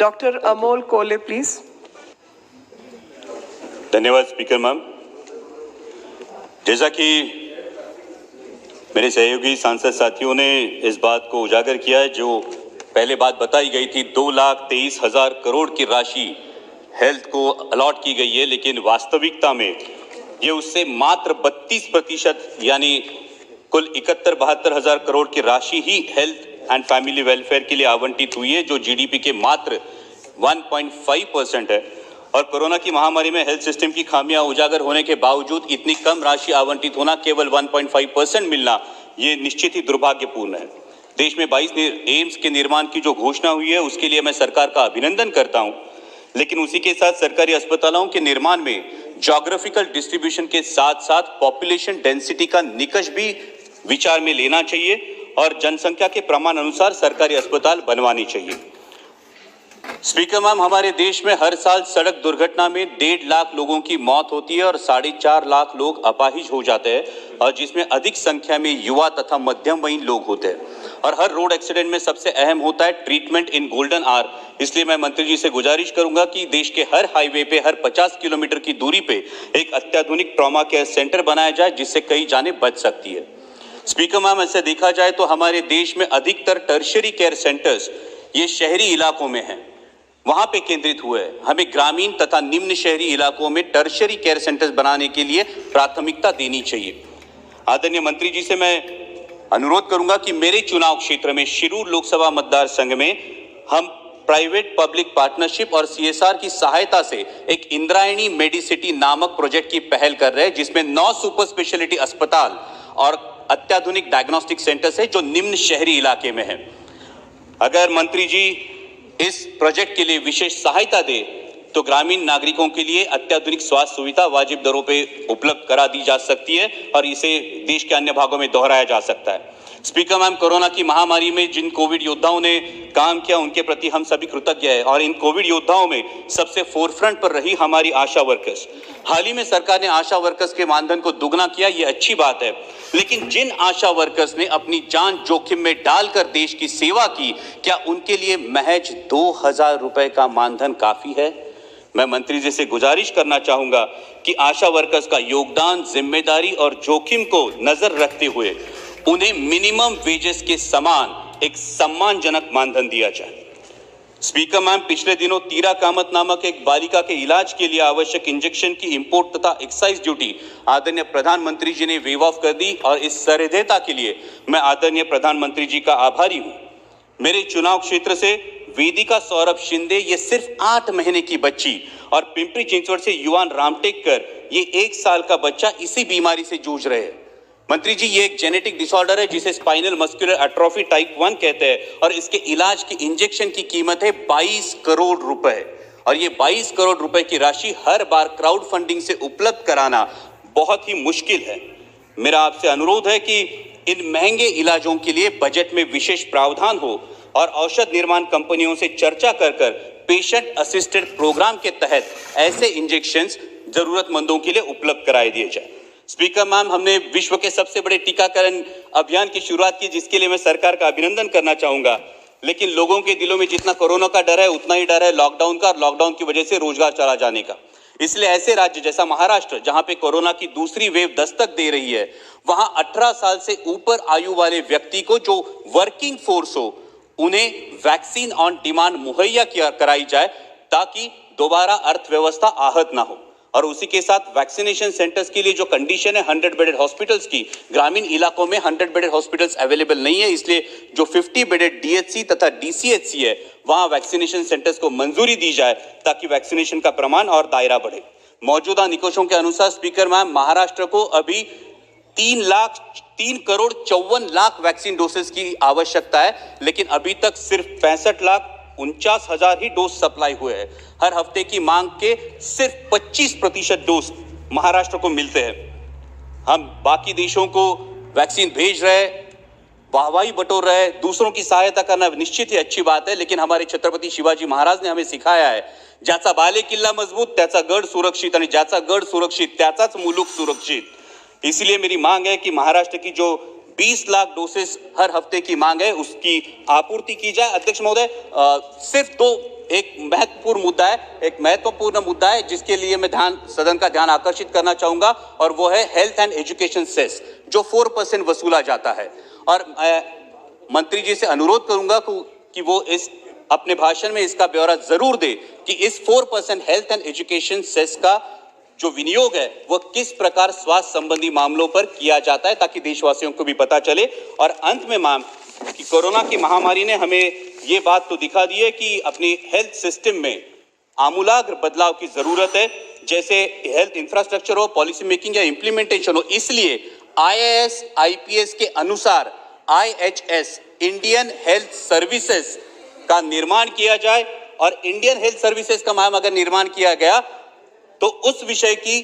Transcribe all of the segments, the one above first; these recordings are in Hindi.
Dr. Amol Kole, please. धन्यवाद स्पीकर मैम। जैसा कि मेरे सहयोगी सांसद साथियों ने इस बात को उजागर किया है, जो पहले बात बताई गई थी 2,23,000 करोड़ की राशि हेल्थ को अलॉट की गई है, लेकिन वास्तविकता में ये उससे मात्र 32% यानी कुल 71-72 हजार करोड़ की राशि ही हेल्थ एंड फैमिली वेलफेयर के लिए आवंटित हुई है, जो जीडीपी के मात्र 1.5% है। और कोरोना की महामारी में हेल्थ सिस्टम की खामियां उजागर होने के बावजूद इतनी कम राशि आवंटित होना, केवल 1.5% मिलना, ये निश्चित ही दुर्भाग्यपूर्ण है। देश में 22 एम्स के निर्माण की जो घोषणा हुई है, उसके लिए मैं सरकार का अभिनंदन करता हूं, लेकिन उसी के साथ सरकारी अस्पतालों के निर्माण में ज्योग्राफिकल डिस्ट्रीब्यूशन के साथ साथ पॉपुलेशन डेंसिटी का निकष भी विचार में लेना चाहिए और जनसंख्या के प्रमाण अनुसार सरकारी अस्पताल बनवानी चाहिए। स्पीकर मैम, हमारे देश में हर साल सड़क दुर्घटना में 1.5 लाख लोगों की मौत होती है और 4.5 लाख लोग अपाहिज हो जाते हैं, और जिसमें अधिक संख्या में युवा तथा मध्यम वयीन लोग होते हैं। और हर रोड एक्सीडेंट में सबसे अहम होता है ट्रीटमेंट इन गोल्डन आवर। इसलिए मैं मंत्री जी से गुजारिश करूंगा कि देश के हर हाईवे पे हर 50 किलोमीटर की दूरी पे एक अत्याधुनिक ट्रॉमा केयर सेंटर बनाया जाए, जिससे कई जानें बच सकती है। स्पीकर मैम, ऐसे देखा जाए तो हमारे देश में अधिकतर टर्शियरी केयर सेंटर्स ये शहरी इलाकों में हैं, वहां पे केंद्रित हुए हैं। हमें ग्रामीण तथा निम्न शहरी इलाकों में टर्शियरी केयर सेंटर्स बनाने के लिए प्राथमिकता देनी चाहिए। आदरणीय मंत्री जी से मैं अनुरोध करूंगा कि मेरे चुनाव क्षेत्र में शिरूर लोकसभा मतदार संघ में हम प्राइवेट पब्लिक पार्टनरशिप और सीएसआर की सहायता से एक इंद्रायणी मेडिसिटी नामक प्रोजेक्ट की पहल कर रहे हैं, जिसमें 9 सुपर स्पेशलिटी अस्पताल और अत्याधुनिक डायग्नोस्टिक सेंटर्स है, जो निम्न शहरी इलाके में है। अगर मंत्री जी इस प्रोजेक्ट के लिए विशेष सहायता दे तो ग्रामीण नागरिकों के लिए अत्याधुनिक स्वास्थ्य सुविधा वाजिब दरों पे उपलब्ध करा दी जा सकती है और इसे देश के अन्य भागों में दोहराया जा सकता है। स्पीकर मैम, कोरोना की महामारी में जिन कोविड योद्धाओं ने काम किया, उनके प्रति हम सभी कृतज्ञ हैं, और इन कोविड योद्धाओं में सबसे फोरफ्रंट पर रही हमारी आशा वर्कर्स। हाल ही में सरकार ने आशा वर्कर्स के मानधन को दुगना किया, ये अच्छी बात है, लेकिन जिन आशा वर्कर्स ने अपनी जान जोखिम में डालकर देश की सेवा की, क्या उनके लिए महज 2,000 रुपए का मानधन काफी है? मैं मंत्री जी से गुजारिश करना चाहूंगा कि आशा वर्कर्स का योगदान, जिम्मेदारी और जोखिम को नजर रखते हुए उन्हें मिनिमम वेजेस के समान एक सम्मानजनक मानधन दिया जाए। स्पीकर मैम, पिछले दिनों तीरा कामत नामक एक बालिका के इलाज के लिए आवश्यक इंजेक्शन की इंपोर्ट तथा एक्साइज ड्यूटी आदरणीय प्रधानमंत्री जी ने वेव ऑफ कर दी, और इस सहृदयता के लिए मैं आदरणीय प्रधानमंत्री जी का आभारी हूं। मेरे चुनाव क्षेत्र से वेदिका सौरभ शिंदे, ये सिर्फ 8 महीने की बच्ची, और पिंपरी चिंचवड से युवान रामटेककर, ये 1 साल का बच्चा इसी बीमारी से जूझ रहे हैं। मंत्री जी, ये एक जेनेटिक डिसऑर्डर है जिसे स्पाइनल मस्कुलर एट्रोफी टाइप 1 कहते हैं, और इसके इलाज की इंजेक्शन की कीमत है 22 करोड़ रुपए, और ये 22 करोड़ रुपए की राशि हर बार क्राउड फंडिंग से उपलब्ध कराना बहुत ही मुश्किल है। मेरा आपसे अनुरोध है कि इन महंगे इलाजों के लिए बजट में विशेष प्रावधान हो और औषध निर्माण कंपनियों से चर्चा कर पेशेंट असिस्टेड प्रोग्राम के तहत ऐसे इंजेक्शंस जरूरतमंदों के लिए उपलब्ध कराए दिए जाए। स्पीकर मैम, हमने विश्व के सबसे बड़े टीकाकरण अभियान की शुरुआत की, जिसके लिए मैं सरकार का अभिनंदन करना चाहूंगा, लेकिन लोगों के दिलों में जितना कोरोना का डर है, उतना ही डर है लॉकडाउन का, और लॉकडाउन की वजह से रोजगार चला जाने का। इसलिए ऐसे राज्य जैसा महाराष्ट्र, जहां पे कोरोना की दूसरी वेव दस्तक दे रही है, वहां 18 साल से ऊपर आयु वाले व्यक्ति को जो वर्किंग फोर्स हो, उन्हें वैक्सीन ऑन डिमांड मुहैया कराई जाए, ताकि दोबारा अर्थव्यवस्था आहत ना हो। और उसी के साथ वैक्सीनेशन सेंटर्स के लिए जो कंडीशन है 100 बेडेड हॉस्पिटल्स की, ग्रामीण इलाकों में 100 बेडेड हॉस्पिटल्स अवेलेबल नहीं है, इसलिए जो 50 बेडेड डीएचसी तथा डीसीएचसी है, वहां वैक्सीनेशन सेंटर्स को मंजूरी दी जाए, ताकि वैक्सीनेशन का प्रमाण और दायरा बढ़े। मौजूदा निकोशों के अनुसार स्पीकर मैम, महाराष्ट्र को अभी 3,54,00,000 वैक्सीन डोसेस की आवश्यकता है, लेकिन अभी तक सिर्फ 65,49,000 ही डोज सप्लाई हुए हैं। हर हफ्ते की मांग के सिर्फ 25% डोज महाराष्ट्र को मिलते हैं। हम बाकी देशों को वैक्सीन भेज रहे, वाहवाही बटोर रहे, दूसरों की सहायता करना निश्चित ही अच्छी बात है, लेकिन हमारे छत्रपती शिवाजी महाराज ने हमें सिखाया है, ज्याचा बाले किल्ला मजबूत त्याचा गड सुरक्षित, आणि ज्याचा गड सुरक्षित त्याचाच मुलुक सुरक्षित। इसलिए मेरी मांग है कि महाराष्ट्र की जो 20 लाख डोसेस हर हफ्ते की मांग है, उसकी आपूर्ति की जाए। अध्यक्ष महोदय, सिर्फ एक महत्वपूर्ण मुद्दा है जिसके लिए मैं सदन का ध्यान आकर्षित करना चाहूंगा, और वो है हेल्थ एंड एजुकेशन सेस जो 4% वसूला जाता है। और मंत्री जी से अनुरोध करूंगा कि वो इस अपने भाषण में इसका ब्यौरा जरूर दे कि इस 4% हेल्थ एंड एजुकेशन सेस का जो विनियोग है वो किस प्रकार स्वास्थ्य संबंधी मामलों पर किया जाता है, ताकि देशवासियों को भी पता चले। और अंत में कि कोरोना की महामारी ने हमें ये बात तो दिखा दी है कि अपनी हेल्थ सिस्टम में आमूलाग्र बदलाव की जरूरत है, जैसे हेल्थ इंफ्रास्ट्रक्चर हो, पॉलिसी मेकिंग या इंप्लीमेंटेशन हो। इसलिए IAS IPS के अनुसार IHS इंडियन हेल्थ सर्विसेज का निर्माण किया जाए, और इंडियन हेल्थ सर्विसेज का अगर निर्माण किया गया तो उस विषय की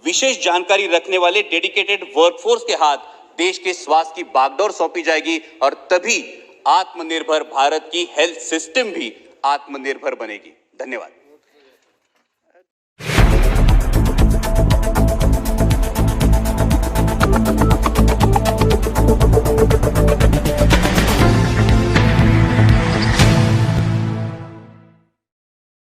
विशेष जानकारी रखने वाले डेडिकेटेड वर्कफोर्स के हाथ देश के स्वास्थ्य की बागडोर सौंपी जाएगी, और तभी आत्मनिर्भर भारत की हेल्थ सिस्टम भी आत्मनिर्भर बनेगी। धन्यवाद।